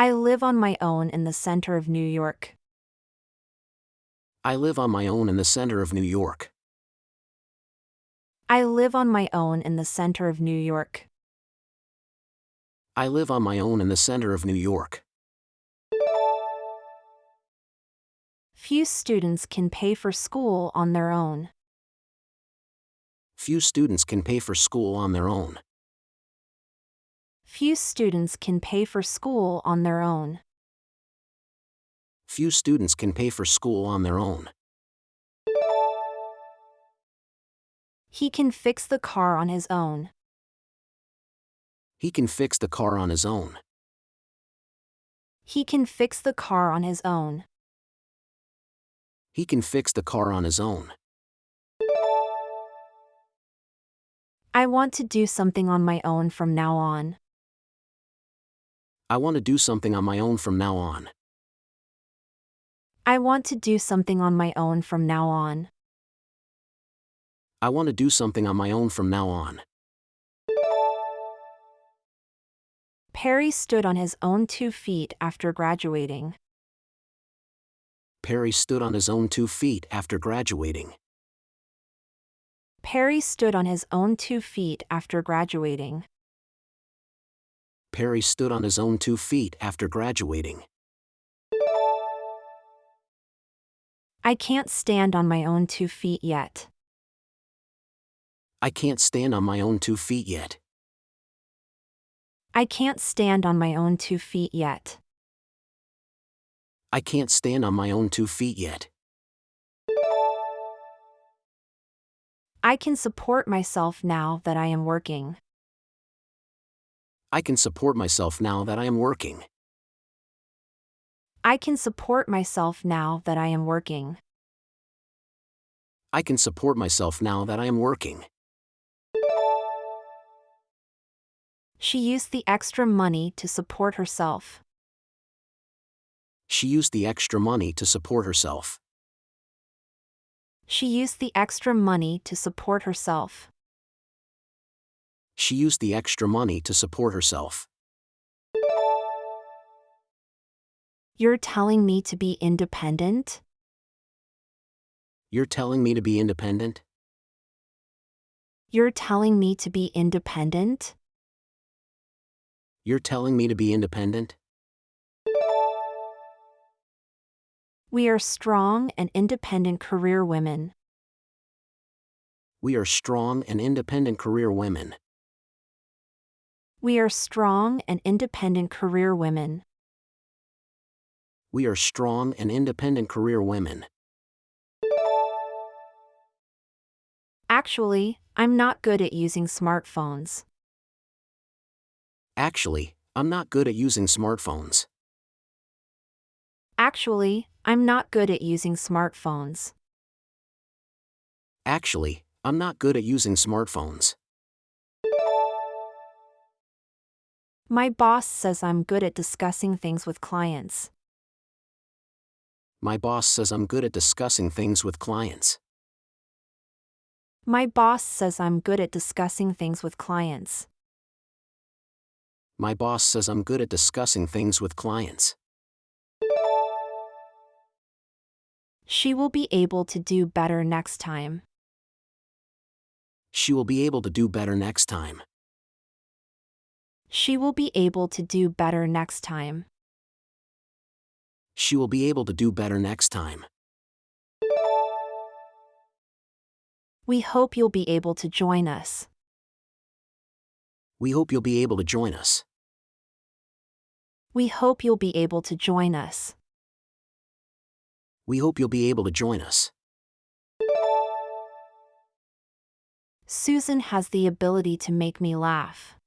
I live on my own in the center of New York. I live on my own in the center of New York. I live on my own in the center of New York. I live on my own in the center of New York. Few students can pay for school on their own. Few students can pay for school on their own. Few students can pay for school on their own. Few students can pay for school on their own. He can fix the car on his own. He can fix the car on his own. He can fix the car on his own. He can fix the car on his own. I want to do something on my own from now on. I want to do something on my own from now on. I want to do something on my own from now on. I want to do something on my own from now on. Perry stood on his own 2 feet after graduating. Perry stood on his own 2 feet after graduating. Perry stood on his own 2 feet after graduating. Perry stood on his own 2 feet after graduating. I can't stand on my own 2 feet yet. I can't stand on my own 2 feet yet. I can't stand on my own 2 feet yet. I can't stand on my own 2 feet yet. I can support myself now that I am working. I can support myself now that I am working. I can support myself now that I am working. I can support myself now that I am working. She used the extra money to support herself. She used the extra money to support herself. She used the extra money to support herself. She used the extra money to support herself. You're telling me to be independent? You're telling me to be independent? You're telling me to be independent? You're telling me to be independent? We are strong and independent career women. We are strong and independent career women. We are strong and independent career women. We are strong and independent career women. Actually, I'm not good at using smartphones. Actually, I'm not good at using smartphones. Actually, I'm not good at using smartphones. Actually, I'm not good at using smartphones. My boss says I'm good at discussing things with clients. My boss says I'm good at discussing things with clients. My boss says I'm good at discussing things with clients. My boss says I'm good at discussing things with clients. She will be able to do better next time. She will be able to do better next time. She will be able to do better next time. She will be able to do better next time. We hope you'll be able to join us. We hope you'll be able to join us. We hope you'll be able to join us. We hope you'll be able to join us. Susan has the ability to make me laugh.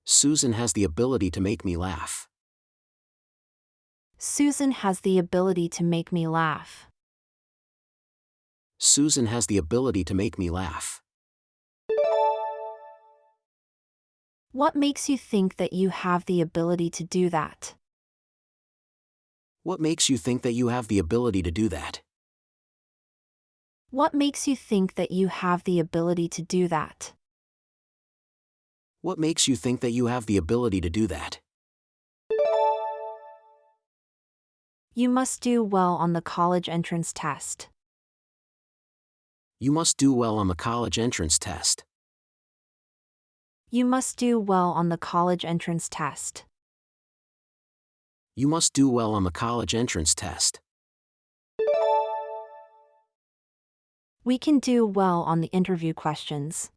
Susan has the ability to make me laugh. Susan has the ability to make me laugh. Susan has the ability to make me laugh. What makes you think that you have the ability to do that? What makes you think that you have the ability to do that? What makes you think that you have the ability to do that? What makes you think that you have the ability to do that? You must do well on the college entrance test. You must do well on the college entrance test. You must do well on the college entrance test. You must do well on the college entrance test. We can do well on the interview questions.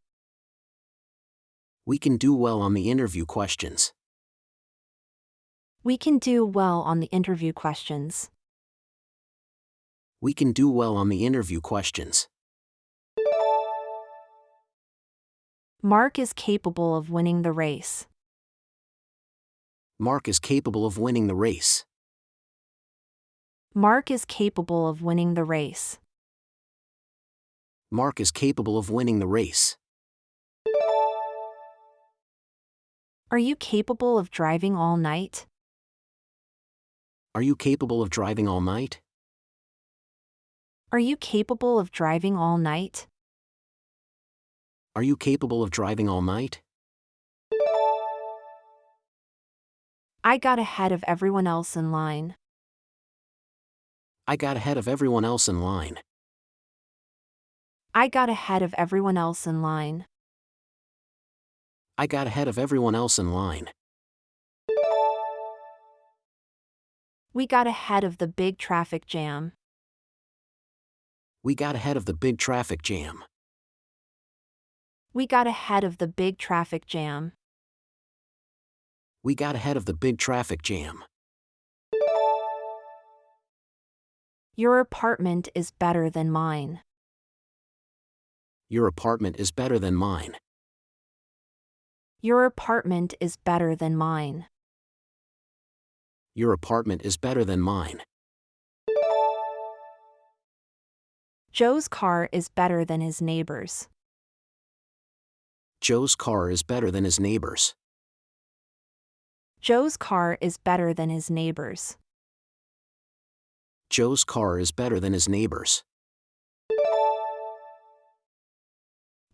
We can do well on the interview questions. We can do well on the interview questions. We can do well on the interview questions. Mark is capable of winning the race. Mark is capable of winning the race. Mark is capable of winning the race. Mark is capable of winning the race. Are you capable of driving all night? Are you capable of driving all night? Are you capable of driving all night? Are you capable of driving all night? I got ahead of everyone else in line. I got ahead of everyone else in line. I got ahead of everyone else in line. I got ahead of everyone else in line. We got ahead of the big traffic jam. We got ahead of the big traffic jam. We got ahead of the big traffic jam. We got ahead of the big traffic jam. Your apartment is better than mine. Your apartment is better than mine. Your apartment is better than mine. Your apartment is better than mine. Joe's car is better than his neighbor's. Joe's car is better than his neighbor's. Joe's car is better than his neighbor's. Joe's car is better than his neighbor's.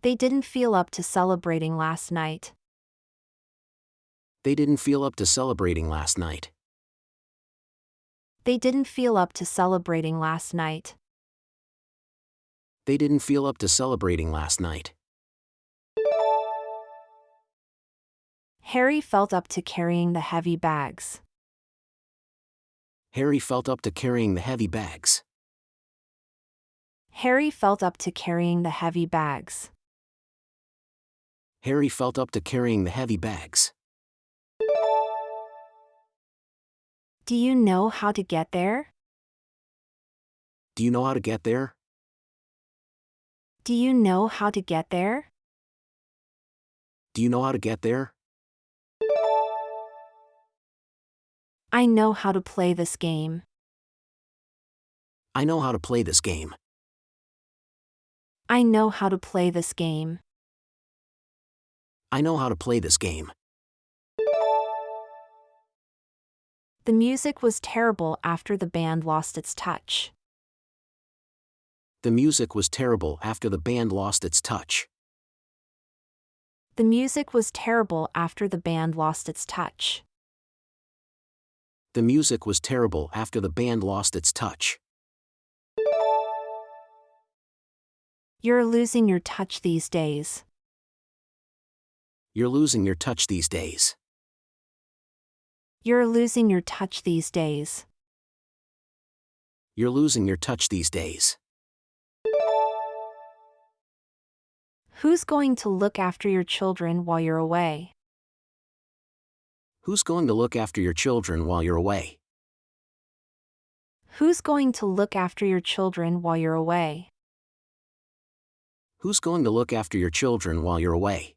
They didn't feel up to celebrating last night. They didn't feel up to celebrating last night. They didn't feel up to celebrating last night. They didn't feel up to celebrating last night. Harry felt up to carrying the heavy bags. Harry felt up to carrying the heavy bags. Harry felt up to carrying the heavy bags. Harry felt up to carrying the heavy bags. Do you know how to get there? Do you know how to get there? Do you know how to get there? Do you know how to get there? I know how to play this game. I know how to play this game. I know how to play this game. I know how to play this game. The music was terrible after the band lost its touch. The music was terrible after the band lost its touch. The music was terrible after the band lost its touch. The music was terrible after the band lost its touch. You're losing your touch these days. You're losing your touch these days. You're losing your touch these days. You're losing your touch these days. Who's going to look after your children while you're away? Who's going to look after your children while you're away? Who's going to look after your children while you're away? Who's going to look after your children while you're away?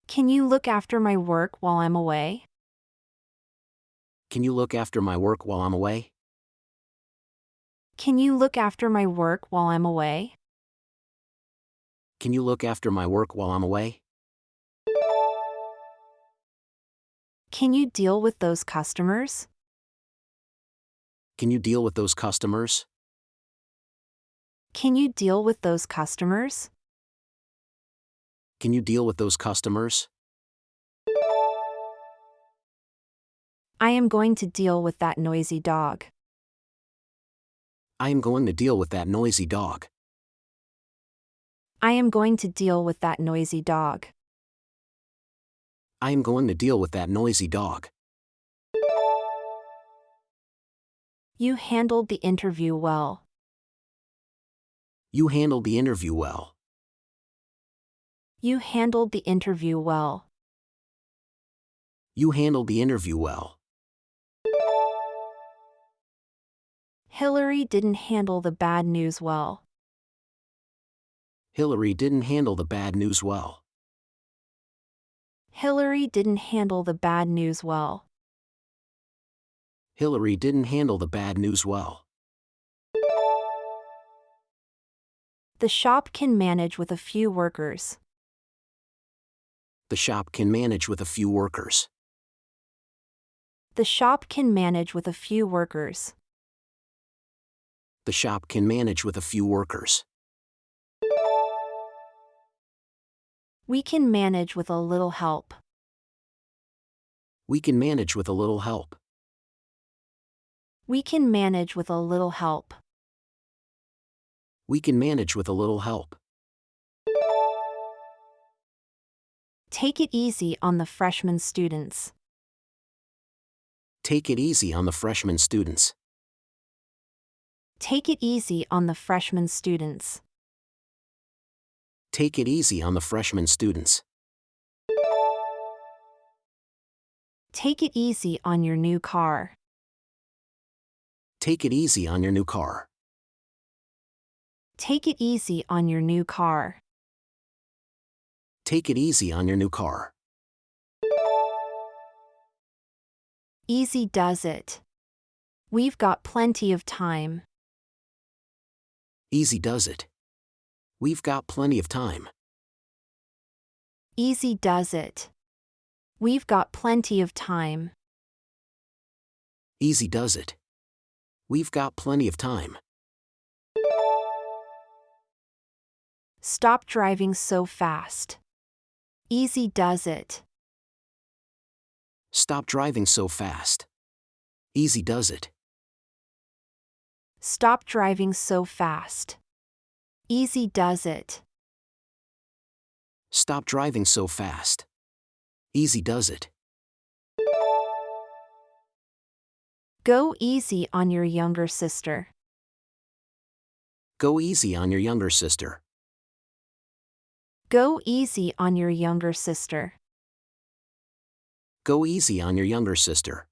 Can you look after my work while I'm away? Can you look after my work while I'm away? Can you look after my work while I'm away? Can you look after my work while I'm away? Can you deal with those customers? Can you deal with those customers? Can you deal with those customers? Can you deal with those customers? I am going to deal with that noisy dog. I am going to deal with that noisy dog. I am going to deal with that noisy dog. I am going to deal with that noisy dog. You handled the interview well. You handled the interview well. You handled the interview well. You handled the interview well. Hillary didn't handle the bad news well. Hillary didn't handle the bad news well. Hillary didn't handle the bad news well. Hillary didn't handle the bad news well. The shop can manage with a few workers. The shop can manage with a few workers. The shop can manage with a few workers. The shop can manage with a few workers. We can manage with a little help. We can manage with a little help. We can manage with a little help. We can manage with a little help. Take it easy on the freshman students. Take it easy on the freshman students. Take it easy on the freshman students. Take it easy on the freshman students. Take it easy on your new car. Take it easy on your new car. Take it easy on your new car. Take it easy on your new car. Easy does it. We've got plenty of time. Easy does it. We've got plenty of time. Easy does it. We've got plenty of time. Easy does it. We've got plenty of time. Stop driving so fast. Easy does it. Stop driving so fast. Easy does it. Stop driving so fast. Easy does it. Stop driving so fast. Easy does it. Go easy on your younger sister. Go easy on your younger sister. Go easy on your younger sister. Go easy on your younger sister.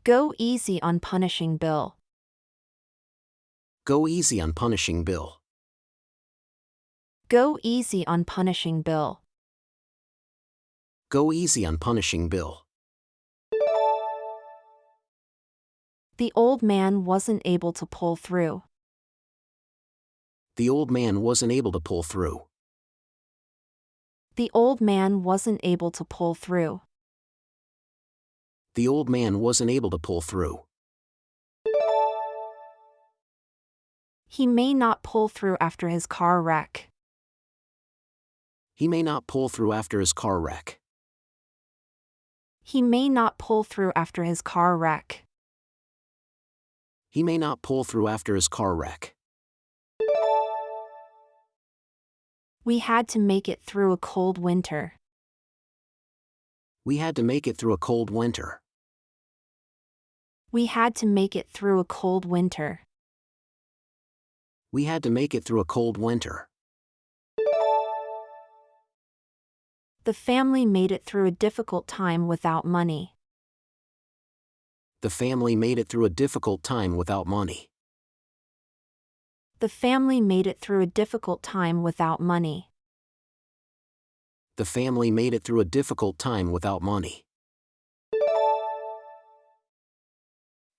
Go easy on punishing Bill. Go easy on punishing Bill. Go easy on punishing Bill. Go easy on punishing Bill. The old man wasn't able to pull through. The old man wasn't able to pull through. The old man wasn't able to pull through. The old man wasn't able to pull through. He may not pull through after his car wreck. He may not pull through after his car wreck. He may not pull through after his car wreck. He may not pull through after his car wreck. We had to make it through a cold winter. We had to make it through a cold winter. We had to make it through a cold winter. We had to make it through a cold winter. The family made it through a difficult time without money. The family made it through a difficult time without money. The family made it through a difficult time without money. The family made it through a difficult time without money.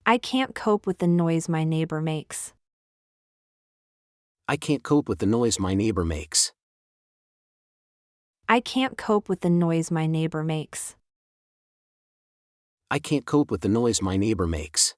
I can't cope with the noise my neighbor makes. I can't cope with the noise my neighbor makes. I can't cope with the noise my neighbor makes. I can't cope with the noise my neighbor makes.